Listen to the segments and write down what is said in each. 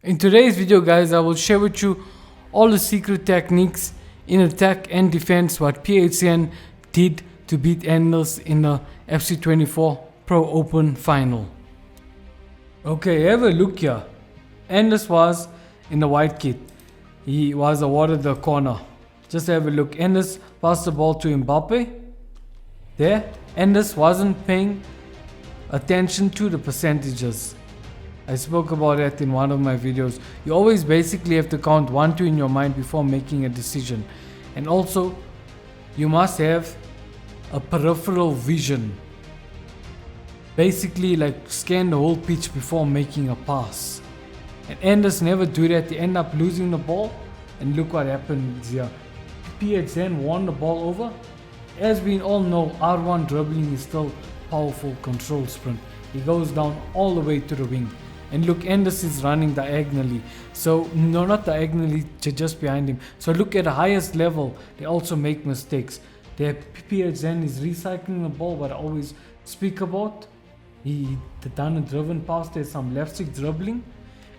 In today's video guys, I will share with you all the secret techniques in attack and defense what PHZIN did to beat Anders in the FC24 Pro Open final. Okay, have a look here. Anders was in the white kit. He was awarded the corner. Just have a look. Anders passed the ball to Mbappe. There, Anders wasn't paying attention to the percentages. I spoke about that in one of my videos. You always basically have to count 1, 2 in your mind before making a decision. And also, you must have a peripheral vision. Basically, like scan the whole pitch before making a pass. And Anders never do that. They end up losing the ball. And look what happens here. PHZIN won the ball over. As we all know, R1 dribbling is still powerful control sprint. He goes down all the way to the wing. And look, Anders is running diagonally. So, no, not diagonally, just behind him. So look, at the highest level, they also make mistakes. Their PHZIN is recycling the ball, what I always speak about. He done a driven pass, there's some left stick dribbling.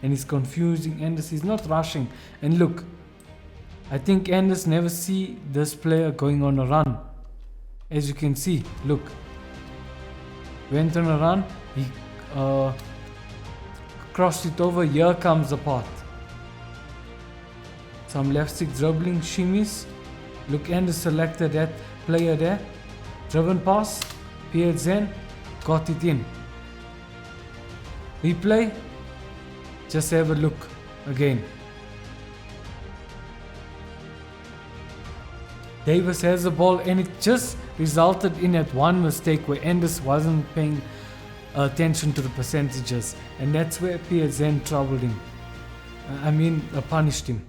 And he's confusing Anders, he's not rushing. And look, I think Anders never see this player going on a run. As you can see, look. Went on a run, he crossed it over, here comes the path. Some left stick dribbling, shimmies. Look, Anders selected that player there. Driven pass, PHZIN got it in. Replay, just have a look again. Davis has the ball and it just resulted in that one mistake where Anders wasn't paying attention to the percentages, and that's where PHZIN troubled him. Punished him.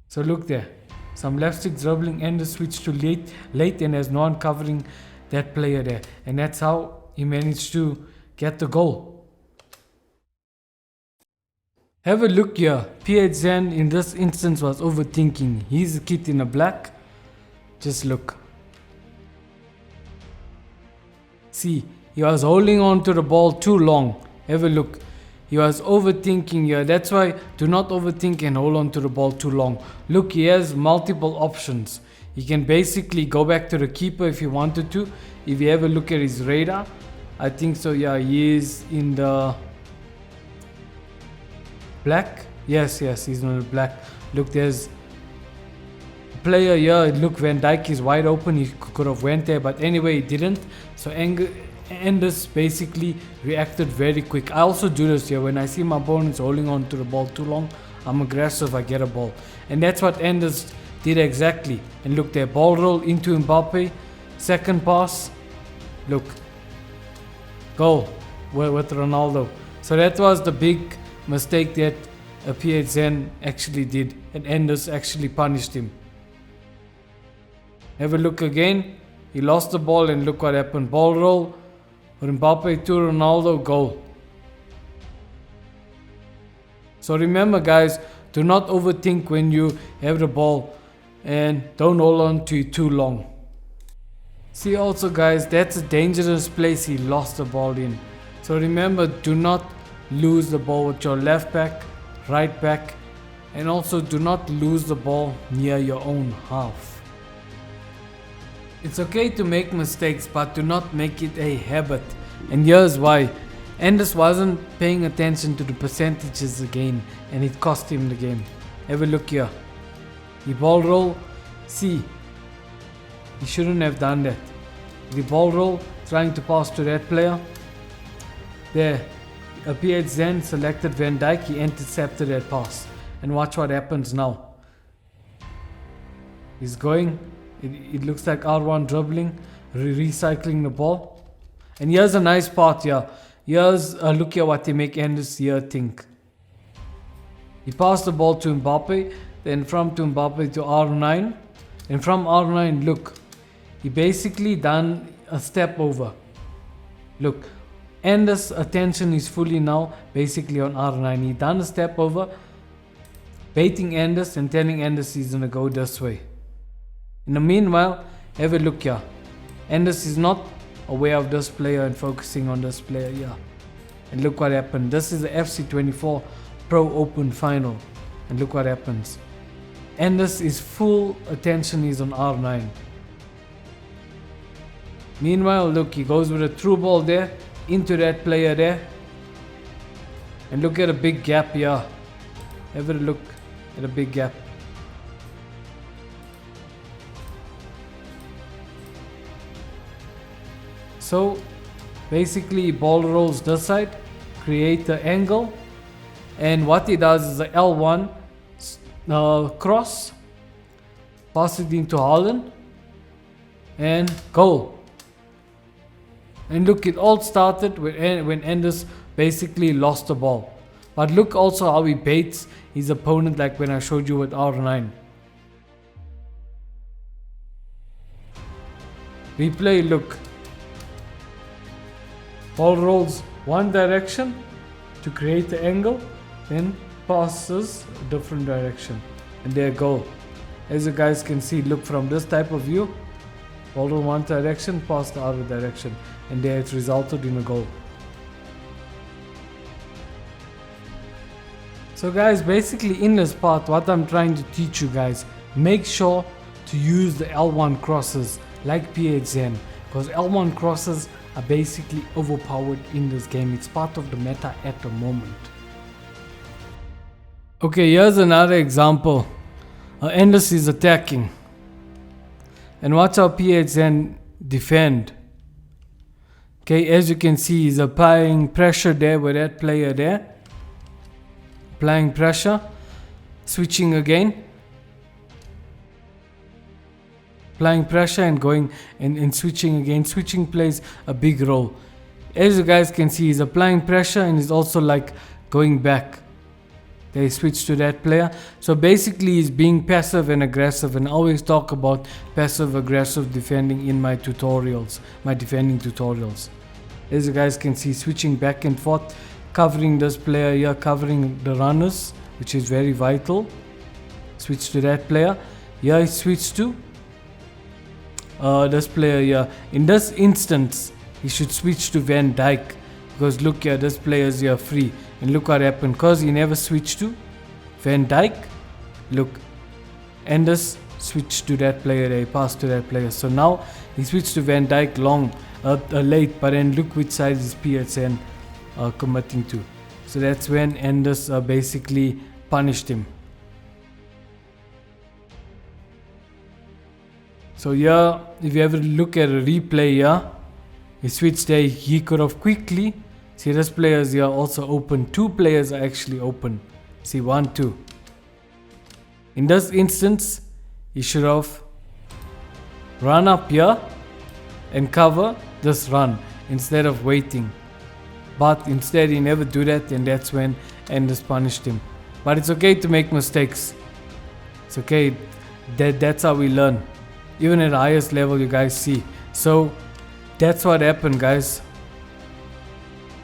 So look there, some left stick dribbling, Anders switched to late and there's no one covering that player there, and that's how he managed to get the goal. Have a look here. PHZIN in this instance was overthinking. He's a kid in a black. Just look. See, he was holding on to the ball too long. Have a look. He was overthinking here. That's why do not overthink and hold on to the ball too long. Look, he has multiple options. He can basically go back to the keeper if he wanted to. If you have a look at his radar, I think so, yeah, he is in the black. Yes, he's in the black. Look, there's player here. Look, Van Dijk is wide open. He could have went there, but anyway he didn't. So Anders basically reacted very quick. I also do this here. When I see my opponents holding on to the ball too long, I'm aggressive, I get a ball. And that's what Anders did exactly. And look there, ball roll into Mbappe. Second pass. Look. Goal with Ronaldo. So that was the big mistake that PHZIN actually did. And Anders actually punished him. Have a look again. He lost the ball and look what happened. Ball roll. Mbappe to Ronaldo, goal. So remember guys, do not overthink when you have the ball and don't hold on to it too long. See also guys, that's a dangerous place he lost the ball in. So remember, do not lose the ball with your left back, right back, and also do not lose the ball near your own half. It's okay to make mistakes, but do not make it a habit. And here's why. Anders wasn't paying attention to the percentages again, and it cost him the game. Have a look here. The ball roll. See, he shouldn't have done that. The ball roll, trying to pass to that player. There, PHZIN selected Van Dijk. He intercepted that pass. And watch what happens now. He's going. It looks like R1 dribbling, recycling the ball. And here's a nice part here. Here's a look at what they make Anders here think. He passed the ball to Mbappe, then from to Mbappe to R9. And from R9, look, he basically done a step over. Look, Anders' attention is fully now basically on R9. He done a step over, baiting Anders and telling Anders he's gonna go this way. In the meanwhile, have a look here. Anders is not aware of this player and focusing on this player here. And look what happened. This is the FC24 pro open final. And look what happens. Anders is full attention is on R9. Meanwhile, look, he goes with a through ball there, into that player there. And look at a big gap here. Have a look at a big gap. So basically ball rolls this side, create the angle, and what he does is a L1 cross, pass it into Haaland, and goal. And look, it all started when Anders basically lost the ball. But look also how he baits his opponent, like when I showed you with R9. Replay, look. Ball rolls one direction to create the angle, then passes a different direction. And there goal. As you guys can see, look from this type of view. Ball roll one direction, pass the other direction. And there it resulted in a goal. So guys, basically in this part, what I'm trying to teach you guys, make sure to use the L1 crosses like PHZIN, because L1 crosses are basically overpowered in this game. It's part of the meta at the moment. Okay, here's another example. Anders is attacking. And watch how PHZIN defend. Okay, as you can see, he's applying pressure there with that player there. Applying pressure. Switching again. Applying pressure and going and switching again. Switching plays a big role. As you guys can see, he's applying pressure and he's also like going back. They switch to that player. So basically he's being passive and aggressive, and I always talk about passive aggressive defending in my tutorials, my defending tutorials. As you guys can see, switching back and forth, covering this player here, covering the runners, which is very vital. Switch to that player. Here I switch to this player here. In this instance, he should switch to Van Dijk, because look here, this player is here free. And look what happened, because he never switched to Van Dijk. Look, Anders switched to that player there, he passed to that player. So now he switched to Van Dijk late, but then look which side is PHZIN committing to. So that's when Anders basically punished him. So here, if you ever look at a replay here, he switched there, he could have quickly. See, this player is here also open. Two players are actually open. See, 1, 2. In this instance, he should have run up here and cover this run instead of waiting. But instead, he never do that, and that's when Anders punished him. But it's okay to make mistakes. It's okay. That's how we learn. Even at the highest level, you guys see. So that's what happened, guys.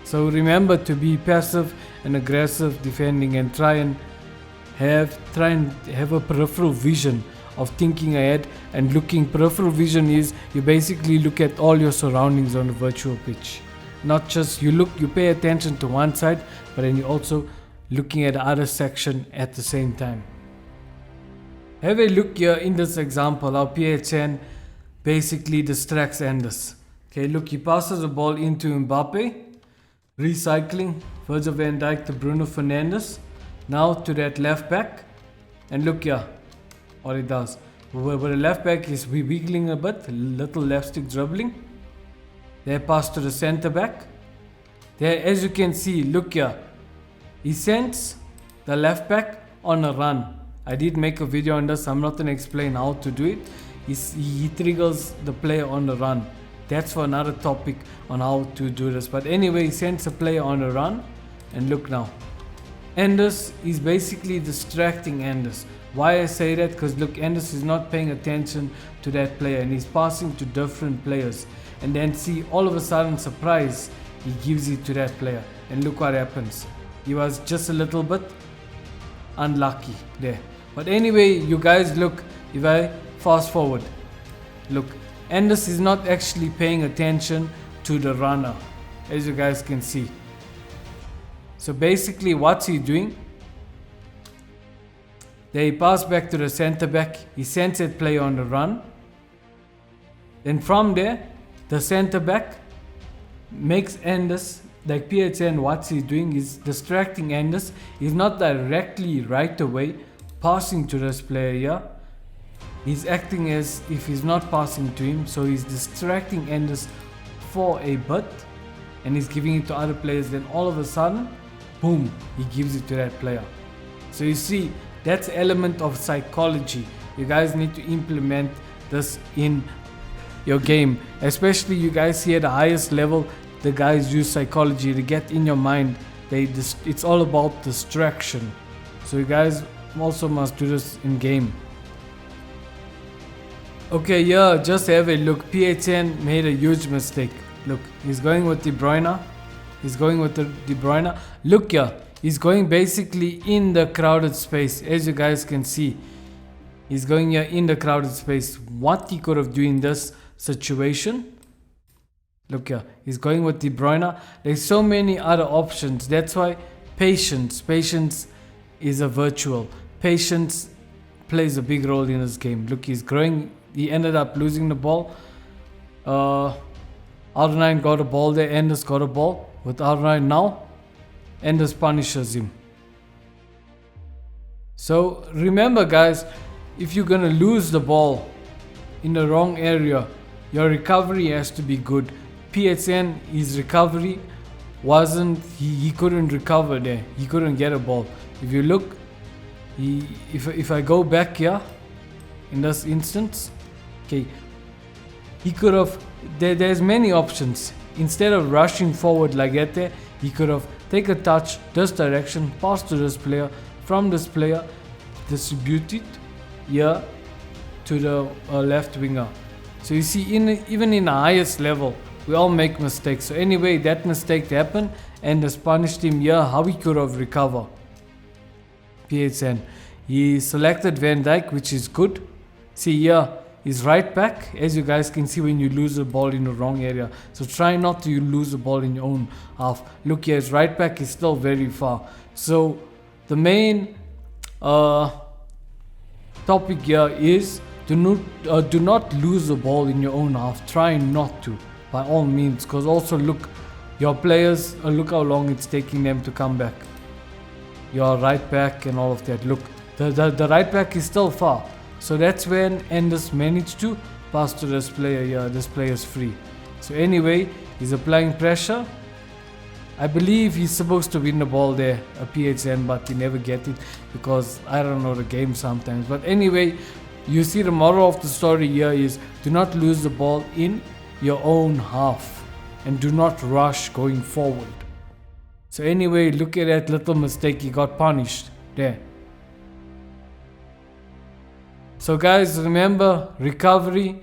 So remember to be passive and aggressive defending, and try and have a peripheral vision of thinking ahead and looking. Peripheral vision is you basically look at all your surroundings on the virtual pitch. Not just you pay attention to one side, but then you're also looking at the other section at the same time. Have a look here in this example how PHZIN basically distracts Anders. Okay, look, he passes the ball into Mbappe. Recycling, Virgil van Dijk to Bruno Fernandes. Now to that left back. And look here what he does. Where the left back is wiggling a bit, little left stick dribbling. There pass to the center back. There, as you can see, look here. He sends the left back on a run. I did make a video on this, I'm not going to explain how to do it. He triggers the player on the run. That's for another topic on how to do this. But anyway, he sends a player on a run. And look now. Anders is basically distracting Anders. Why I say that? Because look, Anders is not paying attention to that player. And he's passing to different players. And then see, all of a sudden, surprise, he gives it to that player. And look what happens. He was just a little bit unlucky there. But anyway, you guys, look, if I fast forward. Look. Anders is not actually paying attention to the runner, as you guys can see. So basically what's he doing? They pass back to the center back. He sends that player on the run. Then from there, the center back makes Anders, like PHZIN, what he's doing is distracting Anders. He's not directly right away passing to this player here. He's acting as if he's not passing to him, so he's distracting Anders for a bit and he's giving it to other players. Then all of a sudden, boom, he gives it to that player. So you see, that's element of psychology. You guys need to implement this in your game, especially you guys see at the highest level. The guys use psychology to get in your mind. It's all about distraction. So you guys also must do this in game. Okay, yeah, just have a look. PHZIN made a huge mistake. Look, he's going with De Bruyne. He's going with De Bruyne. Look here, he's going basically in the crowded space. As you guys can see, he's going here in the crowded space. What he could have done in this situation? Look here, he's going with De Bruyne. There's so many other options. That's why patience is a virtual. Patience plays a big role in this game. Look, he's growing. He ended up losing the ball. R9 got a ball there. Anders got a ball with R9 now. Anders punishes him. So remember guys, if you're gonna lose the ball in the wrong area, your recovery has to be good. PHZIN, his recovery wasn't, he couldn't recover there. He couldn't get a ball. If you look, if I go back here in this instance, okay, he could have, there's many options. Instead of rushing forward like that there, he could have take a touch this direction, pass to this player, from this player distribute it here to the left winger. So you see, even in the highest level, we all make mistakes. So anyway, that mistake happened and has punished him here. How he could have recovered. PHZIN, he selected Van Dijk, which is good. See here, his right back, as you guys can see when you lose the ball in the wrong area. So try not to lose the ball in your own half. Look here, his right back is still very far. So the main topic here is do not lose the ball in your own half. Try not to, by all means, because also look, your players, look how long it's taking them to come back. Your right back and all of that. Look, the right back is still far. So that's when Anders managed to pass to this player here. This player is free. So anyway, he's applying pressure. I believe he's supposed to win the ball there, a PHZIN, but he never get it because I don't know the game sometimes. But anyway, you see the moral of the story here is do not lose the ball in your own half and do not rush going forward. So anyway, look at that little mistake, he got punished there. So guys, remember, recovery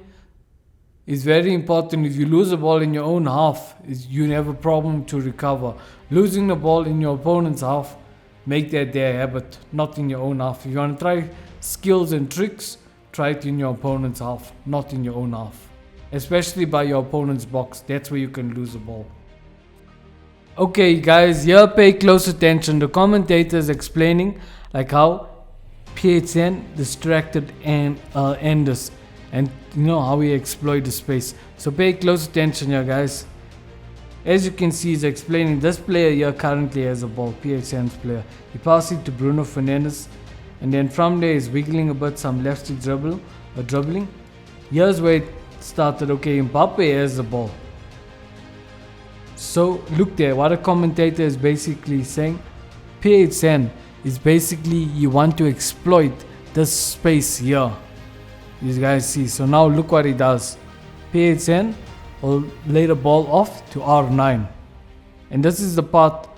is very important. If you lose the ball in your own half, you have a problem to recover. Losing the ball in your opponent's half, make that their habit, not in your own half. If you want to try skills and tricks, try it in your opponent's half, not in your own half. Especially by your opponent's box, that's where you can lose the ball. Okay guys, here pay close attention. The commentator is explaining like how PHZIN distracted Anders and you know how he exploit the space. So pay close attention here guys. As you can see, he's explaining this player here currently has a ball, PHZIN's player. He passes it to Bruno Fernandes and then from there he's wiggling a bit, some left stick dribbling. Here's where it started. Okay, Mbappe has the ball. So look there, what a commentator is basically saying, PHZIN is basically you want to exploit this space here. You guys see, so now look what he does. PHZIN will lay the ball off to R9. And this is the part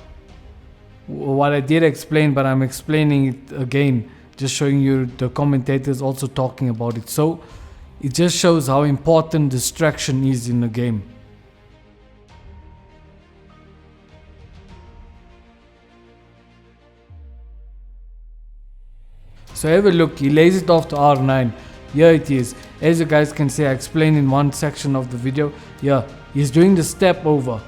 what I did explain, but I'm explaining it again, just showing you the commentators also talking about it. So it just shows how important distraction is in the game. So have a look, he lays it off to R9. Here it is. As you guys can see, I explained in one section of the video. Yeah, he's doing the step over.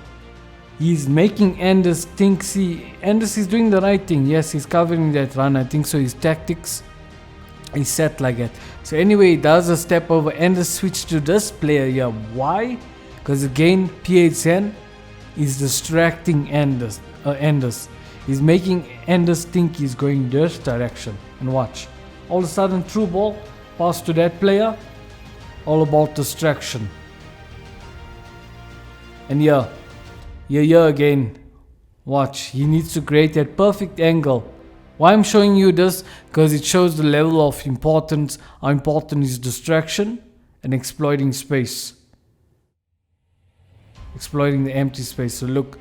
He's making Anders think, see, Anders is doing the right thing. Yes, he's covering that run. I think so. His tactics He's set like that. So anyway, he does a step over and a switch to this player here. Why? Because again, PHZIN is distracting Anders. He's making Anders think he's going this direction. And watch. All of a sudden, through ball, pass to that player. All about distraction. And here again. Watch. He needs to create that perfect angle. Why I'm showing you this? Because it shows the level of importance, how important is distraction and exploiting space. Exploiting the empty space. So look,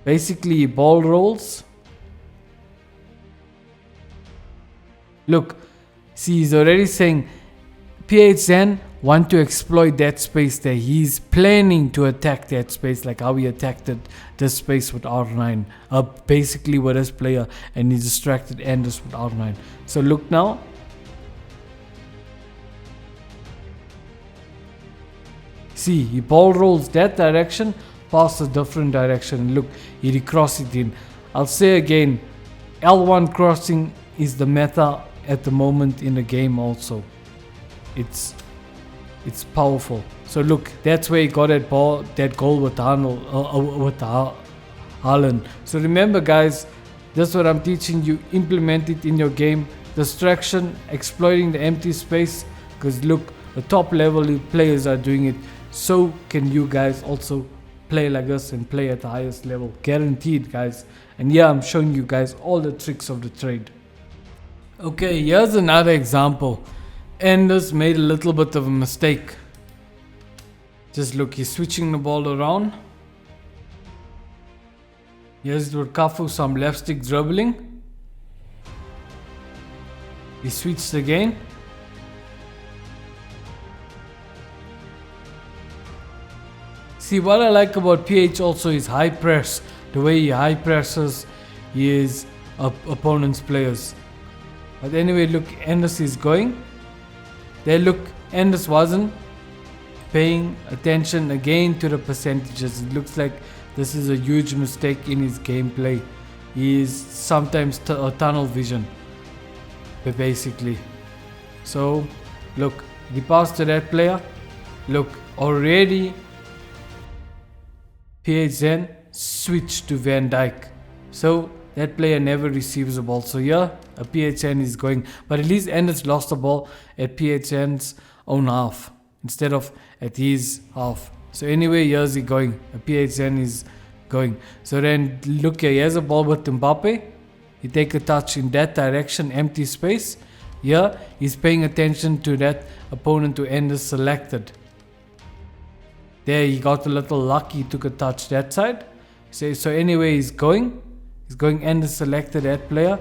basically ball rolls. Look, see, he's already saying PHZIN want to exploit that space there. He's planning to attack that space like how he attacked this space with R9. Basically with his player, and he distracted Anders with R9. So look now. See, he ball rolls that direction, pass a different direction. Look, he recross it in. I'll say again, L1 crossing is the meta at the moment in the game also. It's powerful. So look, that's where he got that goal with Haaland. So remember guys, this is what I'm teaching you. Implement it in your game. Distraction, exploiting the empty space. Because look, the top level players are doing it. So can you guys also play like us and play at the highest level. Guaranteed guys. And yeah, I'm showing you guys all the tricks of the trade. Okay, here's another example. Anders made a little bit of a mistake. Just look, he's switching the ball around. Here's with Kafu, some left stick dribbling. He switched again. See, what I like about PH also is high press. The way he high presses his opponent's players. But anyway, look, Anders is going. There, look, Anders wasn't paying attention again to the percentages. It looks like this is a huge mistake in his gameplay. He is sometimes tunnel vision, basically. So, look, he passed to that player. Look, already PHZIN switched to Van Dijk. So, that player never receives the ball. So yeah, a PHZIN is going. But at least Anders lost the ball at PHZIN's own half instead of at his half. So anyway, here's he going. A PHZIN is going. So then look here, he has a ball with Mbappe. He take a touch in that direction, empty space. Here, he's paying attention to that opponent who Anders selected. There, he got a little lucky, took a touch that side. So anyway, he's going. He's going and selected that player.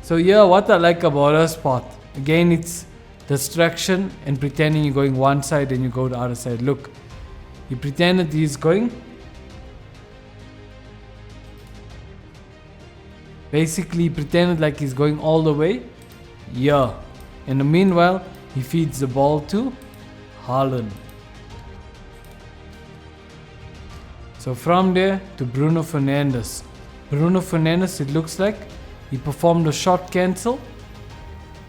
So yeah, what I like about this part, again, it's distraction and pretending you're going one side and you go the other side. Look, he pretended he's going. Basically, he pretended like he's going all the way. Yeah. In the meanwhile, he feeds the ball to Haaland. So from there to Bruno Fernandes. Bruno Fernandes, it looks like he performed a shot cancel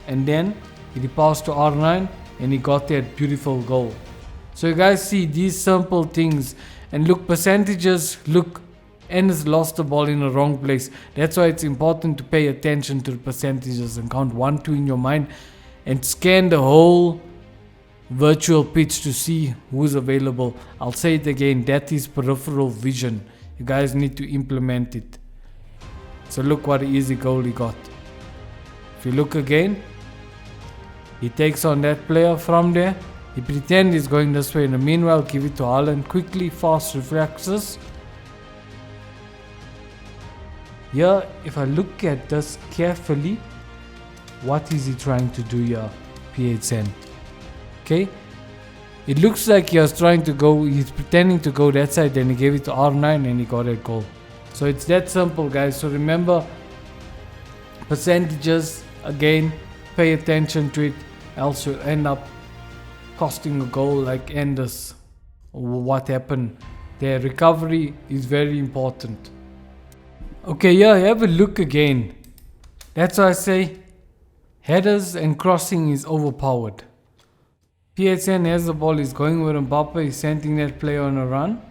and then he passed to R9 and he got that beautiful goal. So you guys see these simple things, and look, percentages, look, Anders lost the ball in the wrong place. That's why it's important to pay attention to the percentages and count 1, 2 in your mind and scan the whole virtual pitch to see who's available. I'll say it again, that is peripheral vision. You guys need to implement it. So look what an easy goal he got. If you look again, he takes on that player from there. He pretends he's going this way. In the meanwhile, give it to Haaland quickly, fast reflexes. Here, if I look at this carefully, what is he trying to do here, PHZIN? Okay, it looks like he was trying to go, he's pretending to go that side, then he gave it to R9 and he got a goal. So it's that simple guys. So remember, percentages, again, pay attention to it, else you'll end up costing a goal like Anders. What happened there. Recovery is very important. Okay, yeah, have a look again. That's why I say Headers and crossing is overpowered. PHZIN has the ball, he's going with Mbappe, he's sending that player on a run.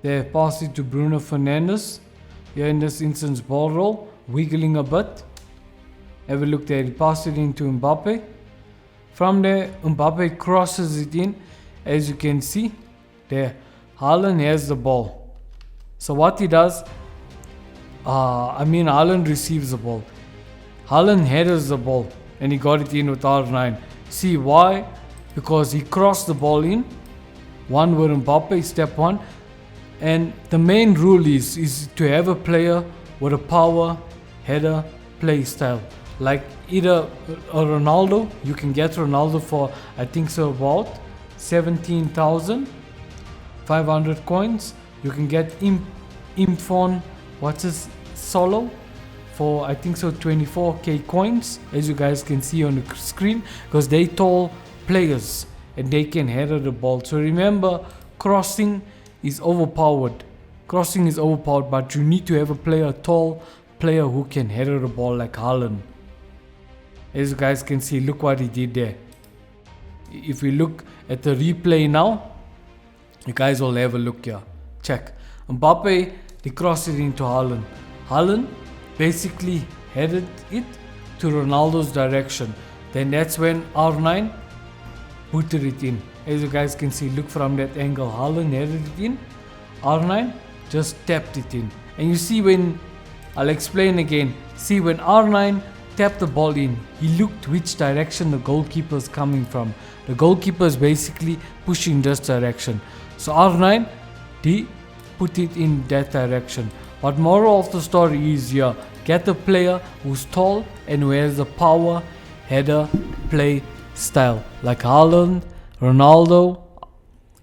They pass it to Bruno Fernandes. Here in this instance, ball roll, wiggling a bit. Have a look there, he passed it into Mbappe. From there, Mbappe crosses it in. As you can see, there, Haaland has the ball. So what he does, Haaland receives the ball. Haaland headers the ball and he got it in with R9. See why? Because he crossed the ball in. One with Mbappe, step one. And the main rule is to have a player with a power header play style. Like either a Ronaldo, you can get Ronaldo for I think so about 17,500 coins. You can get Imfon, what's his solo, for I think so 24k coins, as you guys can see on the screen, because they tall players and they can header the ball. So remember, crossing is overpowered. Crossing is overpowered, but you need to have a tall player who can header the ball like Haaland. As you guys can see, look what he did there. If we look at the replay now, you guys will have a look here. Check. Mbappe, they crossed it into Haaland. Haaland basically headed it to Ronaldo's direction. Then that's when R9 put it in. As you guys can see, look from that angle. Haaland headed it in. R9 just tapped it in. And you see when, I'll explain again. See when R9 tapped the ball in, he looked which direction the goalkeeper is coming from. The goalkeeper is basically pushing this direction. So R9, he put it in that direction. But moral of the story is here, get a player who's tall and who has a power header play style. Like Haaland, Ronaldo,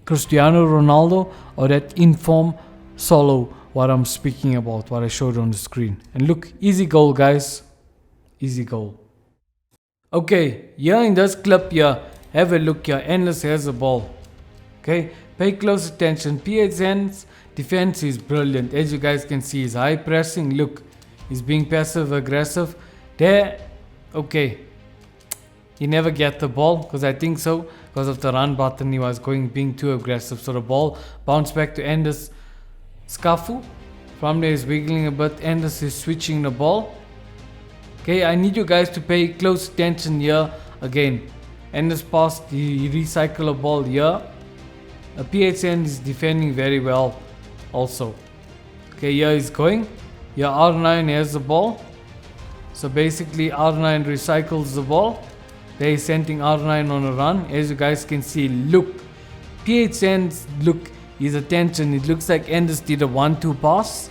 Cristiano Ronaldo, or that inform solo, what I'm speaking about, what I showed on the screen. And look, easy goal guys. Easy goal. Okay, here in this clip here, have a look here. Endless has the ball. Okay, pay close attention. PHZIN's defense is brilliant. As you guys can see, he's high pressing. Look, he's being passive aggressive. There, okay. He never get the ball because I think so. Because of the run button, he was being too aggressive. So the ball bounced back to Anders Scafu. From there, he's wiggling a bit. Anders is switching the ball. Okay, I need you guys to pay close attention here again. Anders passed, he recycle a ball here. PHZIN is defending very well also. Okay, here he's going. Here R9 has the ball. So basically R9 recycles the ball. There he's sending R9 on a run. As you guys can see, look. PHZIN's look, his attention, it looks like Anders did a 1-2 pass.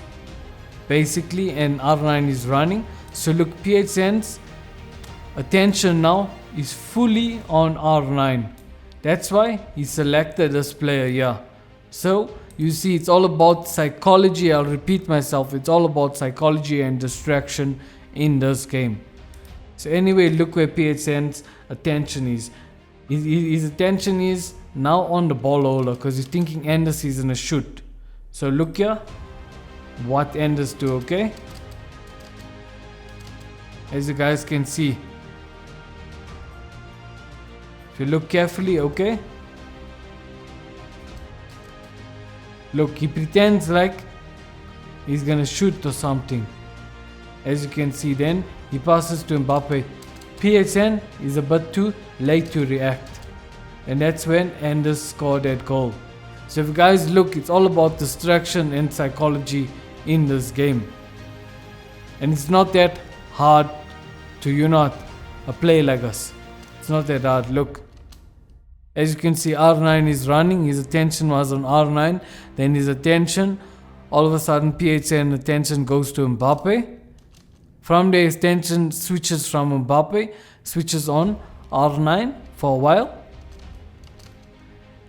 Basically, and R9 is running. So look, PHZIN's attention now is fully on R9. That's why he selected this player here. So you see, it's all about psychology. I'll repeat myself. It's all about psychology and distraction in this game. So anyway, look where PHZIN's attention is. His attention is now on the ball holder because he's thinking Anders is gonna shoot. So look here, what Anders do, okay? As you guys can see, if you look carefully, okay, look, he pretends like he's gonna shoot or something. As you can see, then he passes to Mbappe. PHZIN is a bit too late to react, and that's when Anders scored that goal. So if you guys look, it's all about distraction and psychology in this game, and it's not that hard to play like us. It's not that hard. Look, as you can see, R9 is running. His attention was on R9. Then his attention, all of a sudden PHZIN attention goes to Mbappe. From there, his attention switches from Mbappe, switches on R9 for a while.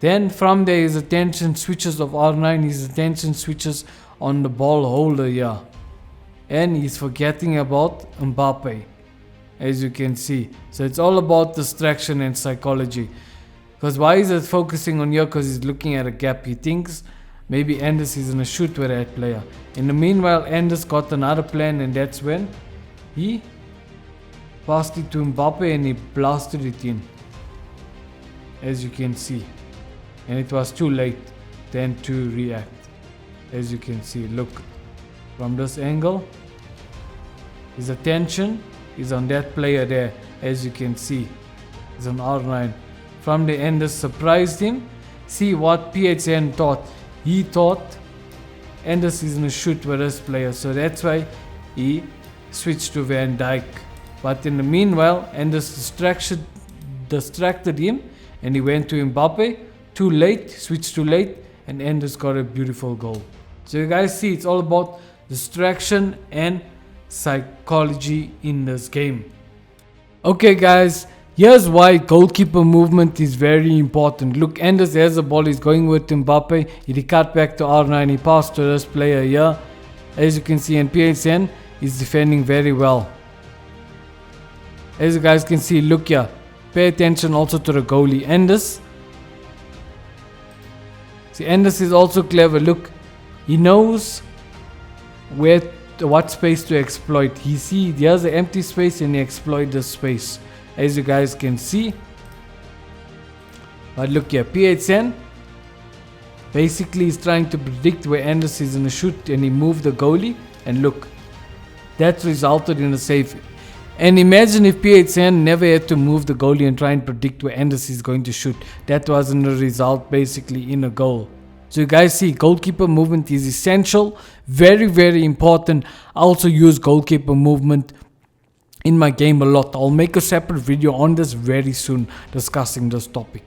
Then from there, his attention switches of R9, his attention switches on the ball holder here. And he's forgetting about Mbappe, as you can see. So it's all about distraction and psychology. Because why is it focusing on here? Because he's looking at a gap. He thinks maybe Anders is going to shoot with that player. In the meanwhile, Anders got another plan, and that's when he Passed it to Mbappe and he blasted it in. As you can see. And it was too late then to react. As you can see, look. From this angle, his attention is on that player there. As you can see, it's on R9. From the Anders surprised him. See what PHZIN thought. He thought Anders is gonna shoot with this player, so that's why he switched to Van Dijk. But in the meanwhile, Anders distracted him and he went to Mbappe. Too late, switched too late, and Anders got a beautiful goal. So you guys see, it's all about distraction and psychology in this game. Okay guys, here's why goalkeeper movement is very important. Look, Anders has the ball, he's going with Mbappe. He cut back to R9, he passed to this player here. As you can see, and PHZIN is defending very well. As you guys can see, look here. Pay attention also to the goalie. Anders. See, Anders is also clever. Look, he knows what space to exploit. He see there's an empty space and he exploit the space. As you guys can see. But look here, PHZIN basically is trying to predict where Anders is gonna shoot, and he moved the goalie, and look, that resulted in a save. And imagine if PHZIN never had to move the goalie and try and predict where Anders is going to shoot. That wasn't a result basically in a goal. So you guys see, goalkeeper movement is essential, very very important. I also use goalkeeper movement in my game a lot. I'll make a separate video on this very soon discussing this topic.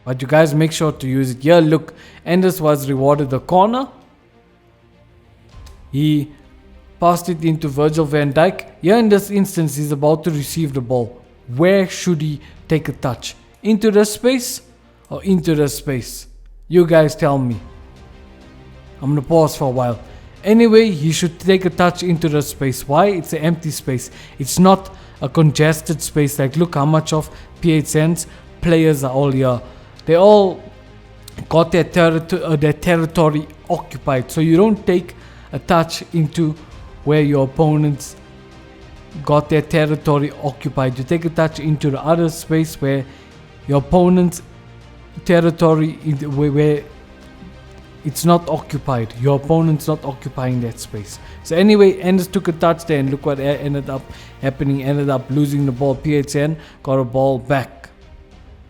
But you guys make sure to use it. Here look, Anders was rewarded the corner. He passed it into Virgil van Dijk. Here in this instance, he's about to receive the ball. Where should he take a touch? Into the space or into the space? You guys tell me. I'm gonna pause for a while. Anyway, he should take a touch into the space. Why? It's an empty space. It's not a congested space. Like, look how much of PHZIN's players are all here. They all got their territory occupied. So you don't take a touch into where your opponents got their territory occupied. You take a touch into the other space where your opponent's territory, where it's not occupied. Your opponent's not occupying that space. So anyway, Anders took a touch there, and look what ended up happening. Ended up losing the ball. PHZIN got a ball back.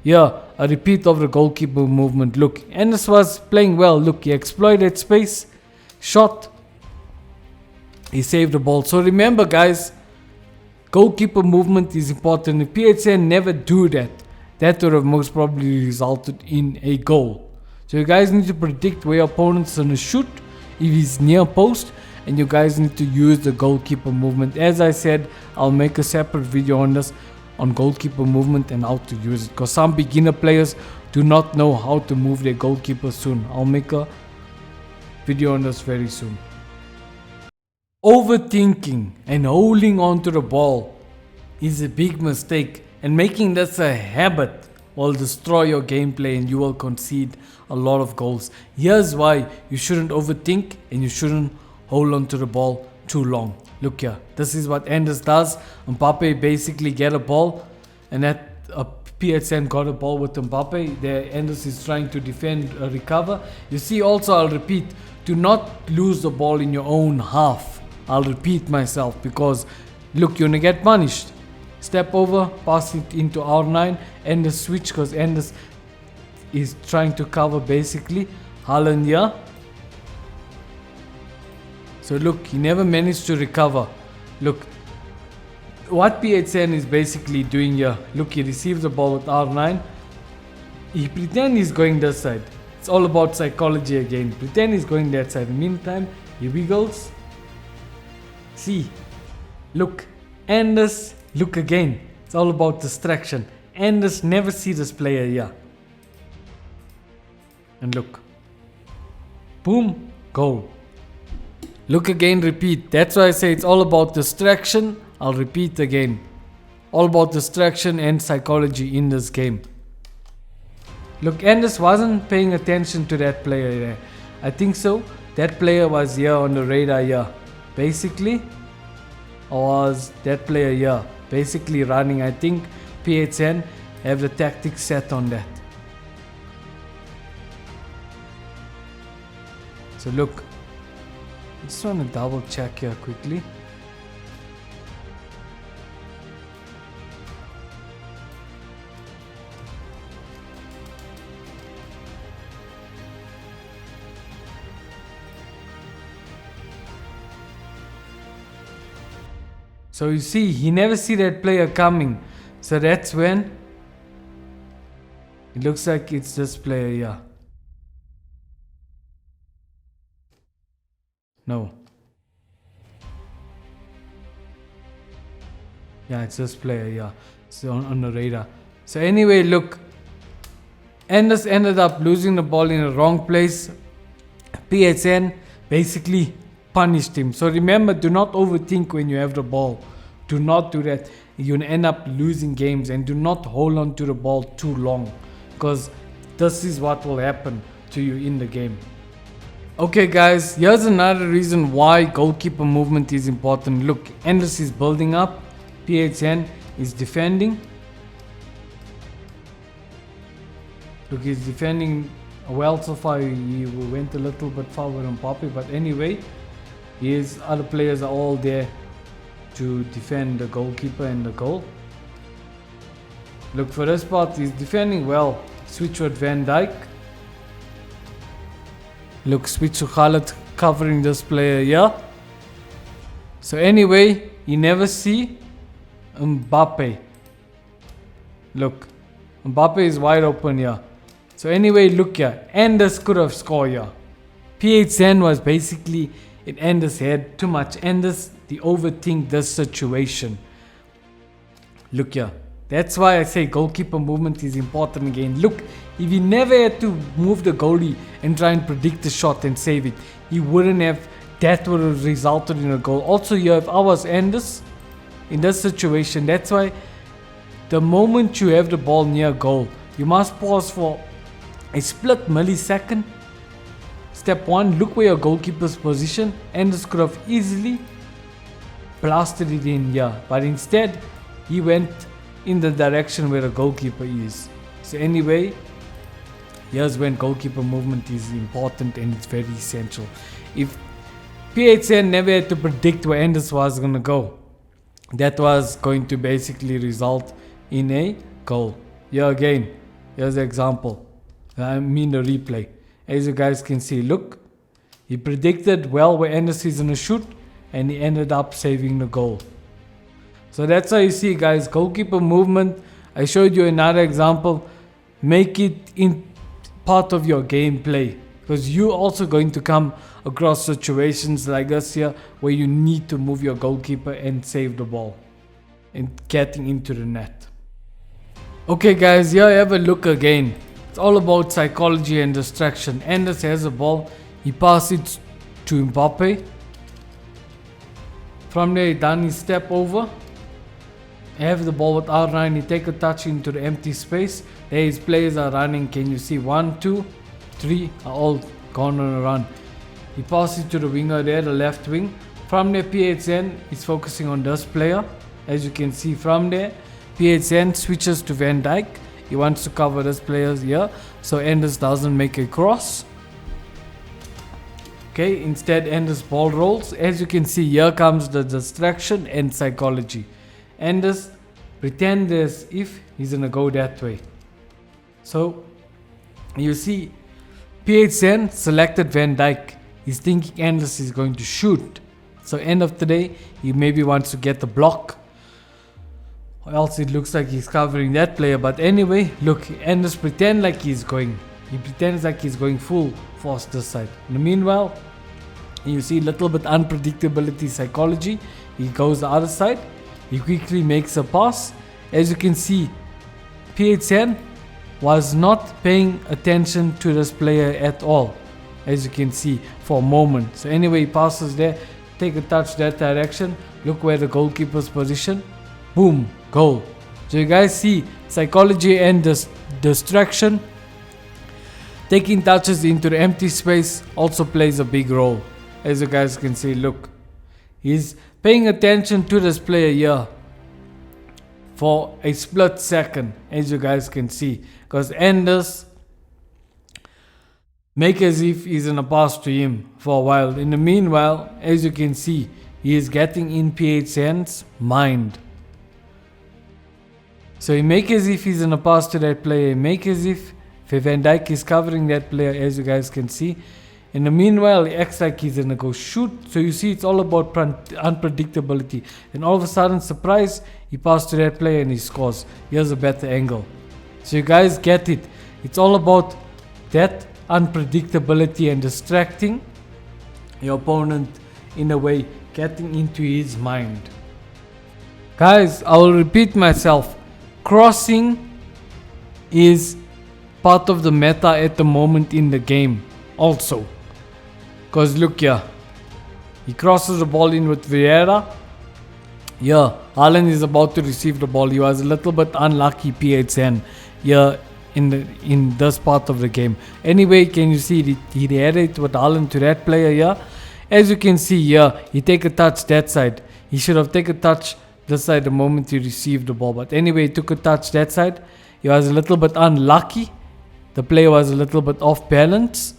Yeah, a repeat of the goalkeeper movement. Look, Anders was playing well. Look, he exploited space, shot, he saved the ball. So remember guys, goalkeeper movement is important. If PHZIN never do that, that would have most probably resulted in a goal. So you guys need to predict where your opponent's gonna shoot if he's near post, and you guys need to use the goalkeeper movement. As I said, I'll make a separate video on this, on goalkeeper movement and how to use it, because some beginner players do not know how to move their goalkeeper soon. I'll make a video on this very soon. Overthinking and holding on to the ball is a big mistake, and making this a habit will destroy your gameplay and you will concede a lot of goals. Here's why you shouldn't overthink and you shouldn't hold on to the ball too long. Look here, this is what Anders does. Mbappe basically get a ball, and that PHZIN got a ball with Mbappe. There Anders is trying to defend, recover. You see also, I'll repeat, do not lose the ball in your own half. I'll repeat myself, because look, you're gonna get punished. Step over, pass it into R9, Anders switch, because Anders is trying to cover basically Haaland here. So look, he never managed to recover. Look, what PHZIN is basically doing here. Look, he receives the ball with R9. He pretends he's going this side. It's all about psychology again. Pretend he's going that side. In the meantime, he wiggles. See, look, Anders, look again. It's all about distraction. Anders never see this player here. And look, boom, goal. Look again, repeat. That's why I say it's all about distraction. I'll repeat again. All about distraction and psychology in this game. Look, Anders wasn't paying attention to that player there. I think so. That player was here on the radar here. Basically, or was that player here. basically running. I think PHZIN have the tactics set on that. So look, I just want to double check here quickly. So you see, he never see that player coming. So that's when it looks like it's this player here. No. Yeah, it's this player here. So on the radar. So anyway, look. Anders ended up losing the ball in the wrong place. PHZIN basically punished him. So remember, do not overthink when you have the ball. Do not do that. You'll end up losing games, and do not hold on to the ball too long, because this is what will happen to you in the game. Okay guys, here's another reason why goalkeeper movement is important. Look, Anders is building up, PHZIN is defending. Look, he's defending well so far. He went a little bit forward on Poppy, but anyway, his other players are all there to defend the goalkeeper and the goal. Look, for this part, he's defending well. Switch with Van Dijk. Look, switch to Haaland covering this player here. So anyway, you never see Mbappe. Look, Mbappe is wide open here. So anyway, look here. Anders could have scored here. PHZIN was basically in Anders' head too much. Anders, they overthink this situation. Look here. That's why I say goalkeeper movement is important again. Look, if he never had to move the goalie and try and predict the shot and save it, he wouldn't have. That would have resulted in a goal. Also here, if I was Anders in this situation, that's why the moment you have the ball near goal, you must pause for a split millisecond. Step one, look where your goalkeeper's position. Anders could have easily blasted it in here, but instead he went in the direction where the goalkeeper is. So anyway, here's when goalkeeper movement is important, and it's very essential. If PHZIN never had to predict where Anders was going to go, that was going to basically result in a goal. Here again, here's the example. I mean the replay. As you guys can see, look, he predicted well where Anders is going to shoot, and he ended up saving the goal. So that's how you see, guys, goalkeeper movement. I showed you another example. Make it in part of your gameplay, because you're also going to come across situations like this here where you need to move your goalkeeper and save the ball and getting into the net. Okay guys, here have a look again. It's all about psychology and distraction. Anders has the ball, he passes it to Mbappe. From there, he done his step over. Have the ball with R9, he take a touch into the empty space. There his players are running. Can you see 1, 2, 3 are all gone on a run. He passes it to the winger there, the left wing. From there, PHZIN is focusing on this player. As you can see from there, PHZIN switches to Van Dijk. He wants to cover this player here, so Anders doesn't make a cross. Okay, instead Anders ball rolls. As you can see, here comes the distraction and psychology. Anders pretend as if he's gonna go that way. So you see, PHZIN selected Van Dijk. He's thinking Anders is going to shoot. So end of the day, he maybe wants to get the block, or else it looks like he's covering that player. But anyway, look, Anders pretend like he's going. He pretends like he's going full force this side. In the meanwhile, you see a little bit unpredictability psychology. He goes the other side. He quickly makes a pass. As you can see, PHZIN was not paying attention to this player at all. As you can see, for a moment. So anyway, he passes there. Take a touch that direction. Look where the goalkeeper's position. Boom, goal. So you guys see, psychology and distraction, taking touches into the empty space also plays a big role. As you guys can see, look, he's paying attention to this player here. for a split second, as you guys can see, because Anders make as if he's in a pass to him for a while. In the meanwhile, as you can see, he is getting in PHZIN's mind. So he make as if he's in a pass to that player. He make as if Van Dijk is covering that player, as you guys can see. In the meanwhile, he acts like he's gonna go shoot. So you see, it's all about unpredictability. And all of a sudden, surprise, he passed to that player and he scores. Here's a better angle. So you guys get it. It's all about that unpredictability and distracting your opponent in a way, getting into his mind. Guys, I will repeat myself. Crossing is part of the meta at the moment in the game also. Because look here, he crosses the ball in with Vieira. Yeah, Haaland is about to receive the ball. He was a little bit unlucky, PHZIN, here in this part of the game. Anyway, can you see he had it with Haaland to that player here? As you can see here, he take a touch that side. He should have taken a touch this side the moment he received the ball. But anyway, he took a touch that side. He was a little bit unlucky. The player was a little bit off balance.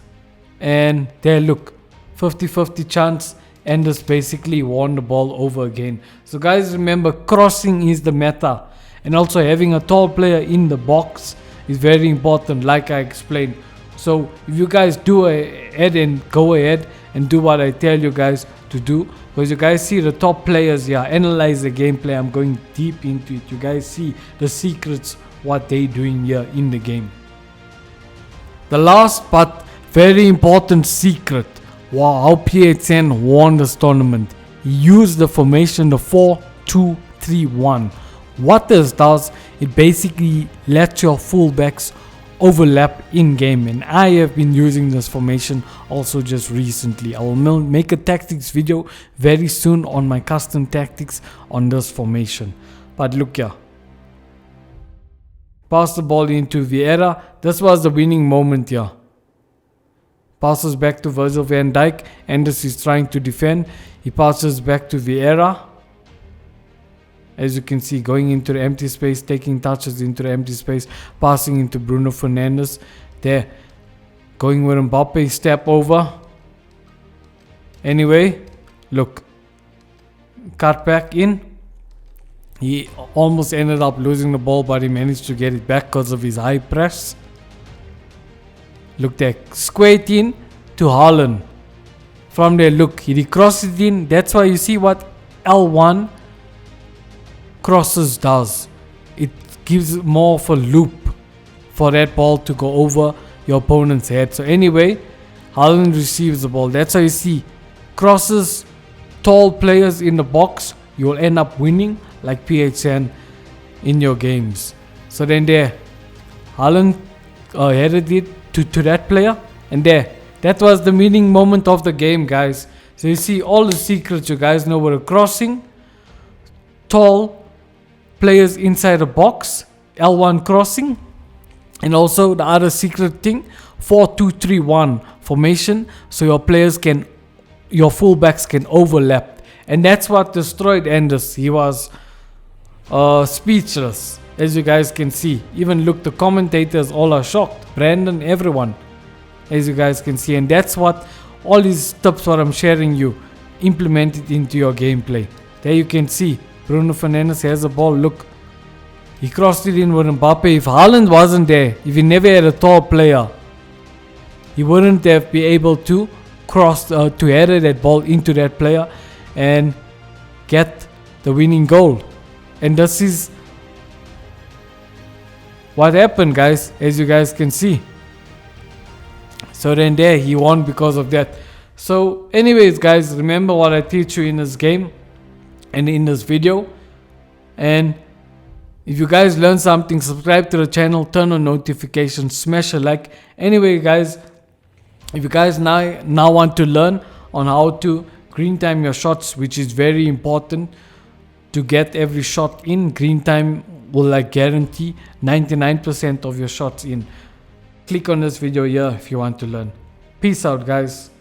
And there, look, 50-50 chance. Anders basically won the ball over again. So guys, remember, crossing is the meta. And also having a tall player in the box is very important, like I explained. So if you guys do ahead and go ahead and do what I tell you guys to do, because you guys see the top players here, analyze the gameplay. I'm going deep into it. You guys see the secrets, what they doing here in the game. The last but very important secret, wow, how PHZIN won this tournament. He used the formation, the 4-2-3-1. What this does, it basically lets your fullbacks overlap in game, and I have been using this formation also just recently. I will make a tactics video very soon on my custom tactics on this formation. But look here, pass the ball into Vieira. This was the winning moment here. Passes back to Virgil van Dijk. Anders is trying to defend. He passes back to Vieira. As you can see, going into the empty space, taking touches into the empty space, passing into Bruno Fernandes. There, going with Mbappe, step over. Anyway, look, cut back in. He almost ended up losing the ball, but he managed to get it back because of his high press. Look there, square it in to Haaland. From there, look, he crosses it in. That's why you see what L1 crosses does. It gives more of a loop for that ball to go over your opponent's head. So anyway, Haaland receives the ball. That's how you see crosses, tall players in the box, you will end up winning like PHZIN in your games. So then there, Haaland headed it to that player, and there, that was the winning moment of the game, guys. So you see all the secrets, you guys know what a crossing, tall players inside a box, L1 crossing, and also the other secret thing, 4-2-3-1 formation, so your players can, your fullbacks can overlap, and that's what destroyed Anders. He was speechless, as you guys can see. Even look, the commentators all are shocked. Brandon, everyone, as you guys can see, and that's what all these tips what I'm sharing you, implement it into your gameplay. There you can see Bruno Fernandes has the ball. Look, he crossed it in with Mbappe. If Haaland wasn't there, if he never had a tall player, he wouldn't have been able to cross to header that ball into that player and get the winning goal. And this is what happened, guys, as you guys can see. So then there, he won because of that. So anyways, guys, remember what I teach you in this game and in this video. And if you guys learn something, subscribe to the channel, turn on notifications, smash a like. Anyway, guys, if you guys now want to learn on how to green time your shots, which is very important to get every shot in, green time will like guarantee 99% of your shots in. Click on this video here if you want to learn. Peace out, guys.